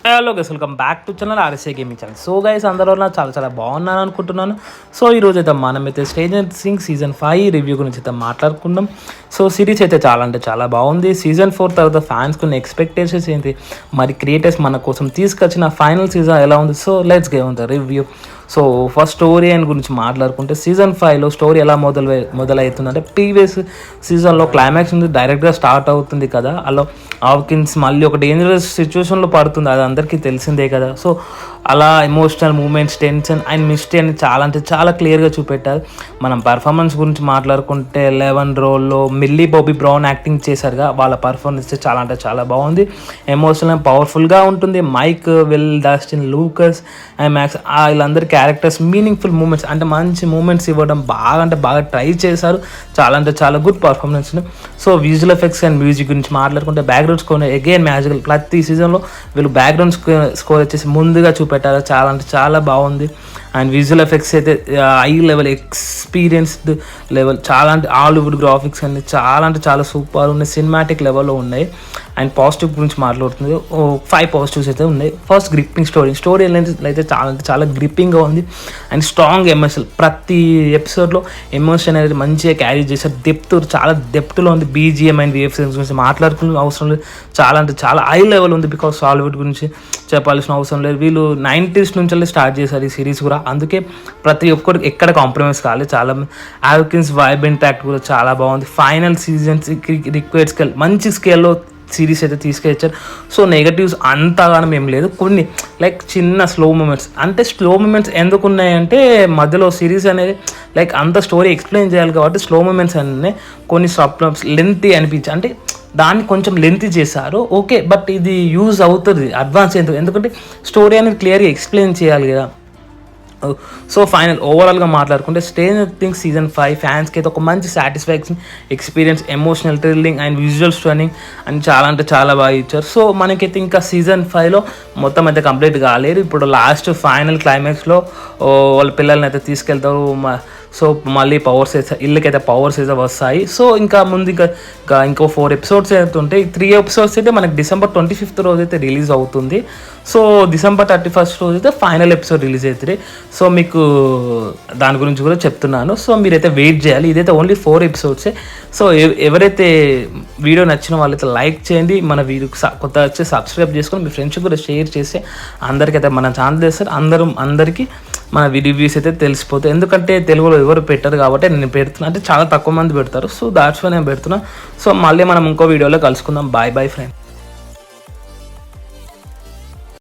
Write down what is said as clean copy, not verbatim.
Hello guys, welcome back to channel RSA gaming channel. So guys, అందరూ చాలా బాగున్నాను అనుకుంటున్నాను. సో ఈరోజు అయితే మనమైతే స్ట్రేంజర్ థింగ్స్ సీజన్ 5 రివ్యూ గురించి అయితే మాట్లాడుకుందాం. సో సిరీస్ అయితే చాలా బాగుంది. సీజన్ 4 తర్వాత ఫ్యాన్స్ కొన్ని ఎక్స్పెక్టేషన్స్ ఏంటి, మరి క్రియేటర్స్ మన కోసం తీసుకొచ్చిన ఫైనల్ సీజన్ ఎలా ఉంది. So let's get on the review. So first story అని గురించి మాట్లాడుకుంటే సీజన్ 5లో స్టోరీ ఎలా మొదలవుతుందంటే, ప్రీవియస్ సీజన్లో క్లైమాక్స్ నుంచి డైరెక్ట్గా స్టార్ట్ అవుతుంది కదా. అలా హాకిన్స్ మళ్ళీ ఒక డేంజరస్ సిచ్యువేషన్లో పడుతుంది, అది అందరికీ తెలిసిందే కదా. సో అలా emotional moments, tension and mystery అని చాలా క్లియర్గా చూపెట్టారు. మనం పర్ఫార్మెన్స్ గురించి మాట్లాడుకుంటే 11 రోల్లో మిల్లీ బాబీ బ్రౌన్ యాక్టింగ్ చేశారుగా, వాళ్ళ పర్ఫార్మెన్స్ చాలా బాగుంది. ఎమోషనల్ అండ్ పవర్ఫుల్గా ఉంటుంది. Mike, Will, Dustin, Lucas and Max వీళ్ళందరి క్యారెక్టర్స్ మీనింగ్ఫుల్ మూమెంట్స్ అంటే మంచి మూమెంట్స్ ఇవ్వడం బాగా ట్రై చేశారు. చాలా good performance. So visual effects and music గురించి మాట్లాడుకుంటే బ్యాక్గ్రౌండ్ స్కోర్ అగైన్ మ్యాజికల్. ప్రతి సీజన్లో వీళ్ళు బ్యాక్గ్రౌండ్ స్కోర్ వచ్చేసి ముందుగా చూపెట్టారు. చాలా బాగుంది. అండ్ విజువల్ ఎఫెక్ట్స్ అయితే high level experienced level, Hollywood graphics అన్ని చాలా సూపర్ ఉన్నాయి, సినిమాటిక్ లెవెల్లో ఉన్నాయి. అండ్ పాజిటివ్ గురించి మాట్లాడుతుంది 5 పాజిటివ్స్ అయితే ఉన్నాయి. ఫస్ట్ గ్రిప్పింగ్ స్టోరీ అయితే చాలా గ్రిప్పింగ్గా ఉంది. అండ్ స్ట్రాంగ్ ఎమోషన్, ప్రతి ఎపిసోడ్లో ఎమోషన్ అనేది మంచిగా క్యారీ చేశారు. డెప్త్లో ఉంది. బీజిఎం అండ్ విఎఫ్ఎక్స్ గురించి మాట్లాడుకునే అవసరం లేదు, చాలా హై లెవెల్ ఉంది. బికాస్ హాలీవుడ్ గురించి చెప్పాల్సిన అవసరం లేదు. వీళ్ళు 90s నుంచి స్టార్ట్ చేశారు ఈ సిరీస్ కూడా, అందుకే ప్రతి ఒక్కరికి ఎక్కడ కాంప్రమైజ్ కాలేదు. చాలా హాకిన్స్ వైబ్ ఇంటాక్ట్ కూడా చాలా బాగుంది. ఫైనల్ సీజన్స్ రిక్వైర్డ్ స్కేల్, మంచి స్కేల్లో సిరీస్ అయితే తీసుకొచ్చారు. సో నెగటివ్స్ అంతగానం ఏం లేదు. కొన్ని లైక్ చిన్న స్లో మూమెంట్స్, అంటే స్లో మూమెంట్స్ ఎందుకు ఉన్నాయంటే మధ్యలో సిరీస్ అనేది లైక్ అంత స్టోరీ ఎక్స్ప్లెయిన్ చేయాలి కాబట్టి స్లో మూమెంట్స్ అన్నీ కొన్ని సబ్ప్లాట్స్ లెంతీ అనిపించి, అంటే దాన్ని కొంచెం లెంతీ చేశారు. ఓకే, బట్ ఇది యూజ్ అవుతుంది అడ్వాన్స్ ఎందుకంటే స్టోరీ అనేది క్లియర్గా ఎక్స్ప్లెయిన్ చేయాలి కదా. సో ఫైనల్ ఓవరాల్గా మాట్లాడుకుంటే స్ట్రేంజర్ థింగ్స్ సీజన్ 5 ఫ్యాన్స్కి అయితే ఒక మంచి satisfaction experience, emotional thrilling and visual స్టర్నింగ్ అని చాలా బాగా ఇచ్చారు. సో మనకైతే ఇంకా సీజన్ 5లో మొత్తం అయితే కంప్లీట్ కాలేదు. ఇప్పుడు లాస్ట్ ఫైనల్ క్లైమాక్స్లో వాళ్ళ పిల్లల్ని అయితే తీసుకెళ్తారు. సో మళ్ళీ ఇళ్ళకైతే పవర్స్ అయితే వస్తాయి. సో ఇంకా ముందు ఇంకో 4 ఎపిసోడ్స్ అయితే ఉంటాయి. 3 ఎపిసోడ్స్ అయితే మనకి December 25th రోజు అయితే రిలీజ్ అవుతుంది. సో December 31st రోజు అయితే ఫైనల్ ఎపిసోడ్ రిలీజ్ అవుతుంది. సో మీకు దాని గురించి కూడా చెప్తున్నాను. సో మీరైతే వెయిట్ చేయాలి. ఇదైతే ఓన్లీ 4 ఎపిసోడ్సే. సో ఎవరైతే వీడియో నచ్చిన వాళ్ళైతే లైక్ చేయండి, మన వీడియోకి కొత్త వచ్చి సబ్స్క్రైబ్ చేసుకొని మీ ఫ్రెండ్స్కి కూడా షేర్ చేస్తే అందరికైతే మన ఛానల్ చేస్తారు. అందరికీ మన రివ్యూస్ అయితే తెలిసిపోతాయి. ఎందుకంటే తెలుగులో ఎవరు పెట్టరు కాబట్టి నేను పెడుతున్నా, అంటే చాలా తక్కువ మంది పెడతారు. సో దాట్స్ వై నేను పెడుతున్నా. సో మళ్ళీ మనం ఇంకో వీడియోలో కలుసుకుందాం. Boy friend.